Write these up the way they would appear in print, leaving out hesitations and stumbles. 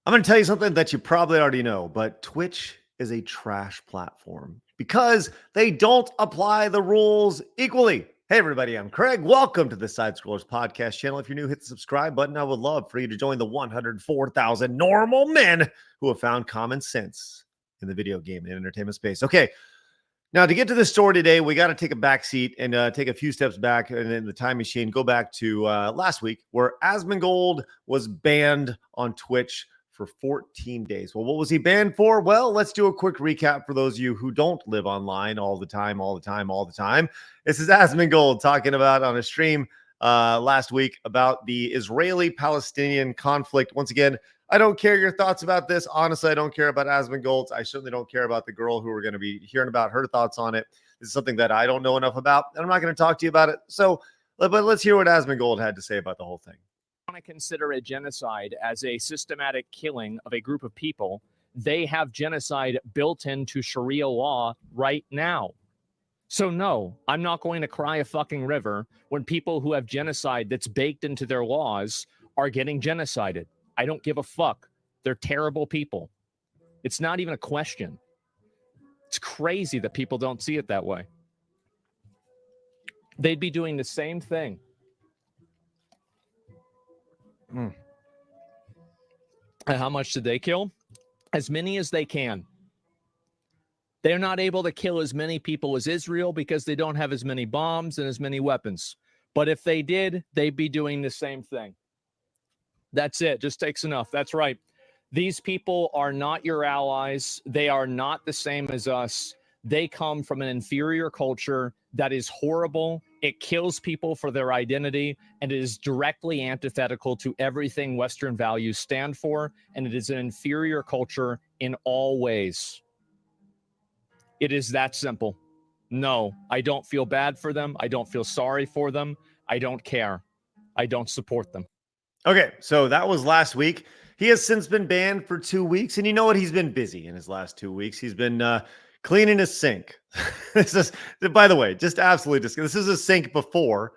I'm going to tell you something that you probably already know, but Twitch is a trash platform because they don't apply the rules equally. Hey, everybody, I'm Craig. Welcome to the Side Scrollers Podcast channel. If you're new, hit the subscribe button. I would love for you to join the 104,000 normal men who have found common sense in the video game and entertainment space. Okay, now to get to this story today, we got to take a back seat and take a few steps back and in the time machine, go back to last week where Asmongold was banned on Twitch for 14 days. Well, what was he banned for? Well, let's do a quick recap for those of you who don't live online all the time. This is Asmongold talking about on a stream last week about the Israeli-Palestinian conflict. Once again, I don't care your thoughts about this. Honestly, I don't care about Asmongold. I certainly don't care about the girl who we're going to be hearing about her thoughts on it. This is something that I don't know enough about, and I'm not going to talk to you about it. So, but let's hear what Asmongold had to say about the whole thing. Want to consider a genocide as a systematic killing of a group of people, they have genocide built into Sharia law right now. So no, I'm not going to cry a fucking river when people who have genocide that's baked into their laws are getting genocided. I don't give a fuck. They're terrible people. It's not even a question. It's crazy that people don't see it that way. They'd be doing the same thing. And how much did they kill? As many as they can. They're not able to kill as many people as Israel because they don't have as many bombs and as many weapons. But if they did, they'd be doing the same thing. That's it. Just takes enough. That's right. These people are not your allies. They are not the same as us. They come from an inferior culture that is horrible. It kills people for their identity, and it is directly antithetical to everything Western values stand for, and it is an inferior culture in all ways. It is that simple. No, I don't feel bad for them. I don't feel sorry for them. I don't care. I don't support them. Okay, so that was last week. He has since been banned for 2 weeks, and you know what? He's been busy in his last 2 weeks. He's been cleaning his sink. This is, by the way, just absolutely disgusting. This is a sink before.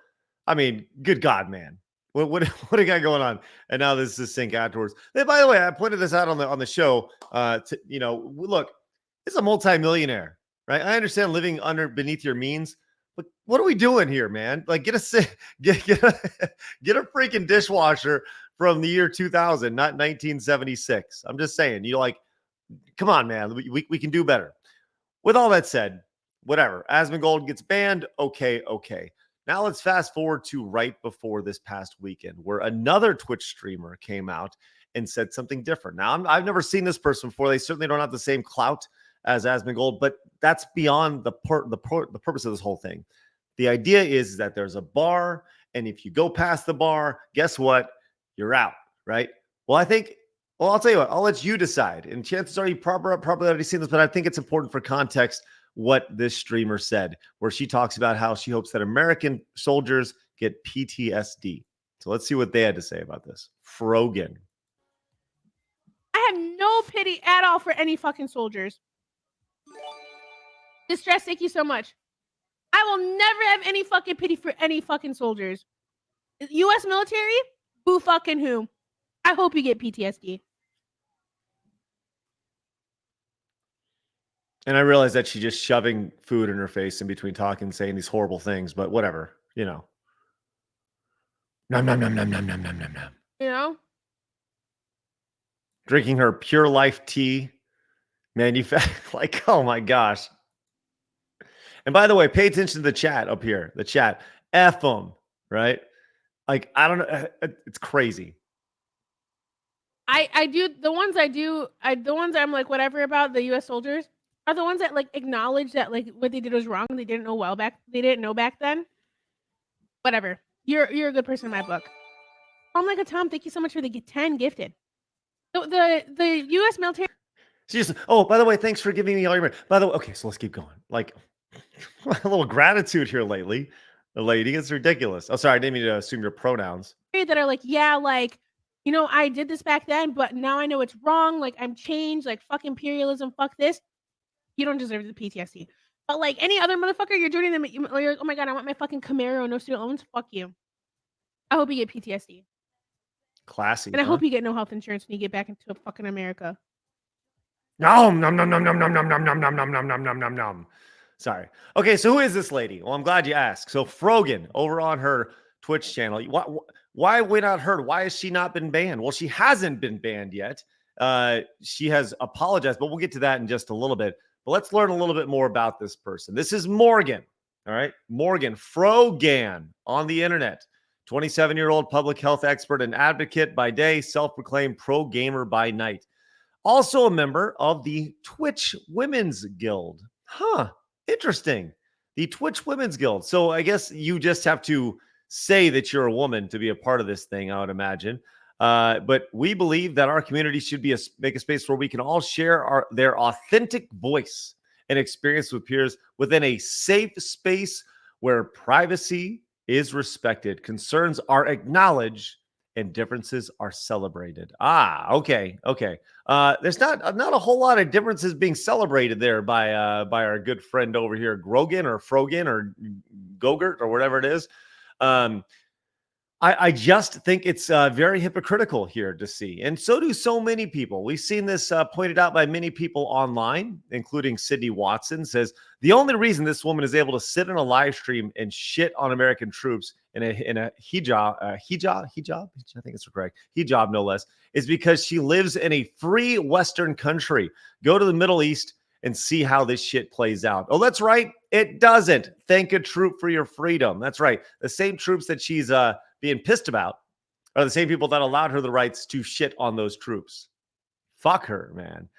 I mean, good God, man. What do you got going on? And now this is a sink afterwards. And by the way, I pointed this out on the show. Look, it's a multimillionaire, right? I understand living beneath your means, but what are we doing here, man? Like, get a freaking dishwasher from the year 2000, not 1976. I'm just saying, come on, man. We can do better. With all that said, whatever. Asmongold gets banned. Okay. Now let's fast forward to right before this past weekend, where another Twitch streamer came out and said something different. Now, I've never seen this person before. They certainly don't have the same clout as Asmongold, but that's beyond the purpose of this whole thing. The idea is that there's a bar, and if you go past the bar, guess what? You're out, right? Well, I'll tell you what, I'll let you decide. And chances are you probably already seen this, but I think it's important for context what this streamer said, where she talks about how she hopes that American soldiers get PTSD. So let's see what they had to say about this. Frogan. I have no pity at all for any fucking soldiers. Distress, thank you so much. I will never have any fucking pity for any fucking soldiers. U.S. military? Who fucking who? I hope you get PTSD. And I realize that she's just shoving food in her face in between talking and saying these horrible things, but whatever, Nom, nom, nom, nom, nom, nom, nom, nom, nom. Drinking her Pure Life tea. Like, oh my gosh. And by the way, pay attention to the chat up here. The chat. F them, right? Like, I don't know. It's crazy. I do the ones the ones I'm like whatever about the U.S. soldiers are the ones that like acknowledge that like what they did was wrong. They didn't know back then. Whatever. You're a good person in my book. Oh my God, Tom, thank you so much for the 10 gifted. The U.S. military. By the way, thanks for giving me all your. By the way, okay, so let's keep going. Like a little gratitude here lately. The lady, it's ridiculous. Oh, sorry, I didn't mean to assume your pronouns. That are like, yeah, like, I did this back then, but now I know it's wrong. Like, I'm changed. Like, fuck imperialism. Fuck this. You don't deserve the PTSD. But like any other motherfucker, you're joining them. You're like, oh my God, I want my fucking Camaro, no student loans. Fuck you. I hope you get PTSD. Classy. And I huh? hope you get no health insurance when you get back into fucking America. Nom nom nom nom nom nom nom nom nom nom nom nom nom nom nom nom. Sorry. Okay, so who is this lady? Well, I'm glad you asked. So Frogan over on her Twitch channel. Why have we not heard? Why has she not been banned? Well, she hasn't been banned yet. She has apologized, but we'll get to that in just a little bit. But let's learn a little bit more about this person. This is Morgan. All right, Morgan Frogan on the internet. 27-year-old public health expert and advocate by day, self-proclaimed pro gamer by night. Also a member of the Twitch Women's Guild. Huh, interesting. The Twitch Women's Guild. So I guess you just have to say that you're a woman to be a part of this thing, I would imagine. But we believe that our community should be make a space where we can all share their authentic voice and experience with peers within a safe space where privacy is respected, concerns are acknowledged, and differences are celebrated. Okay. There's not a whole lot of differences being celebrated there by our good friend over here, Grogan or Frogan or Gogurt or whatever it is. I just think it's very hypocritical here to see. And so do so many people. We've seen this pointed out by many people online, including Sydney Watson, says the only reason this woman is able to sit in a live stream and shit on American troops in a hijab, I think it's correct, hijab no less, is because she lives in a free Western country. Go to the Middle East and see how this shit plays out. Oh, that's right. It doesn't. Thank a troop for your freedom. That's right. The same troops that she's being pissed about are the same people that allowed her the rights to shit on those troops. Fuck her, man.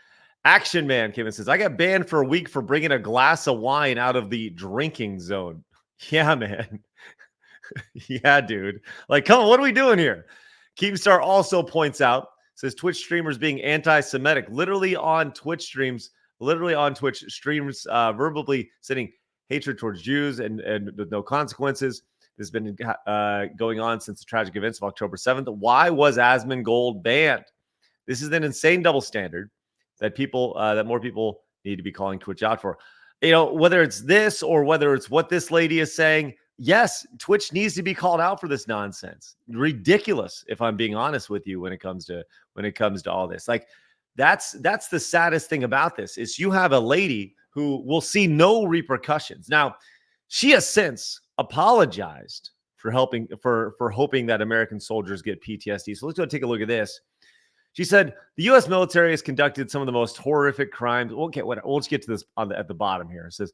Action Man came and says, I got banned for a week for bringing a glass of wine out of the drinking zone. Yeah, man. Yeah, dude. Like, come on, what are we doing here? Keemstar also points out, says Twitch streamers being anti-Semitic, literally on Twitch streams, verbally sending hatred towards Jews and with no consequences. This has been going on since the tragic events of October 7th. Why was Asmongold banned? This is an insane double standard that more people need to be calling Twitch out for. You know, whether it's this or whether it's what this lady is saying, yes, Twitch needs to be called out for this nonsense. Ridiculous, if I'm being honest with you, when it comes to all this. Like, that's the saddest thing about this is you have a lady who will see no repercussions. Now, she has since apologized for hoping that American soldiers get PTSD. So let's go take a look at this. She said the U.S. military has conducted some of the most horrific crimes. Okay, we'll just get to this at the bottom here. It says,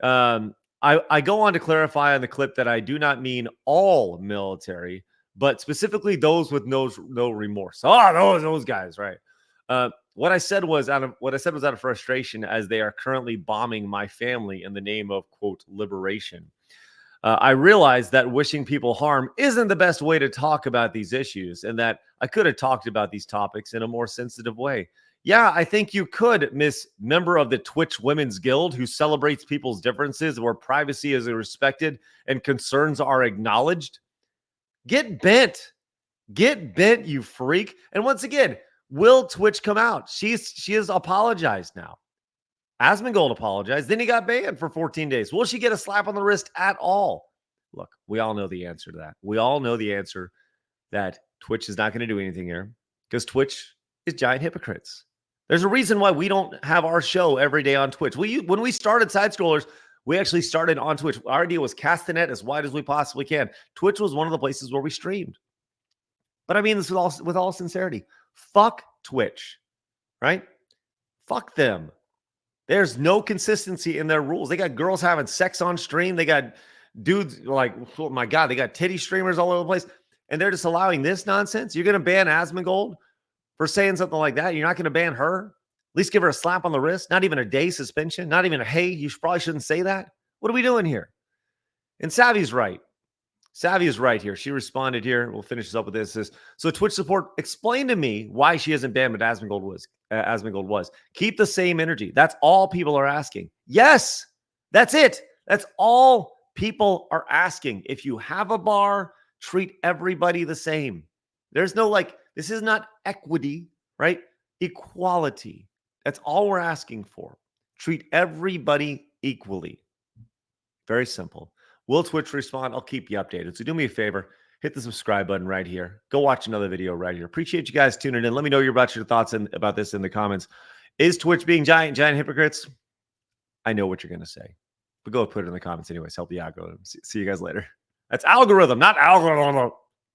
I go on to clarify on the clip that I do not mean all military, but specifically those with no remorse. Oh, those guys, right? What I said was out of frustration, as they are currently bombing my family in the name of, quote, liberation. I realized that wishing people harm isn't the best way to talk about these issues, and that I could have talked about these topics in a more sensitive way. Yeah, I think you could, Miss Member of the Twitch Women's Guild, who celebrates people's differences, where privacy is respected and concerns are acknowledged. Get bent, you freak! And once again, will Twitch come out? She has apologized now. Asmongold apologized. Then he got banned for 14 days. Will she get a slap on the wrist at all? Look, we all know the answer to that. We all know the answer that Twitch is not going to do anything here because Twitch is giant hypocrites. There's a reason why we don't have our show every day on Twitch. When we started Side Scrollers, we actually started on Twitch. Our idea was cast the net as wide as we possibly can. Twitch was one of the places where we streamed. But I mean this with all sincerity. Fuck Twitch, right? Fuck them. There's no consistency in their rules. They got girls having sex on stream. They got dudes like, oh my God, they got titty streamers all over the place. And they're just allowing this nonsense. You're going to ban Asmongold for saying something like that. You're not going to ban her. At least give her a slap on the wrist. Not even a day suspension. Not even a, hey, you probably shouldn't say that. What are we doing here? And Savvy's right. Savvy is right here. She responded here. We'll finish this up with this. Says, so Twitch support, explain to me why she isn't banned, but Asmongold was. Keep the same energy. That's all people are asking. Yes, that's it. That's all people are asking. If you have a bar, treat everybody the same. There's no this is not equity, right? Equality. That's all we're asking for. Treat everybody equally. Very simple. Will Twitch respond? I'll keep you updated. So do me a favor. hit the subscribe button right here. Go watch another video right here. Appreciate you guys tuning in. Let me know your thoughts about this in the comments. Is Twitch being giant hypocrites? I know what you're going to say, but go put it in the comments anyways. Help the algorithm. See you guys later. That's algorithm, not algorithm.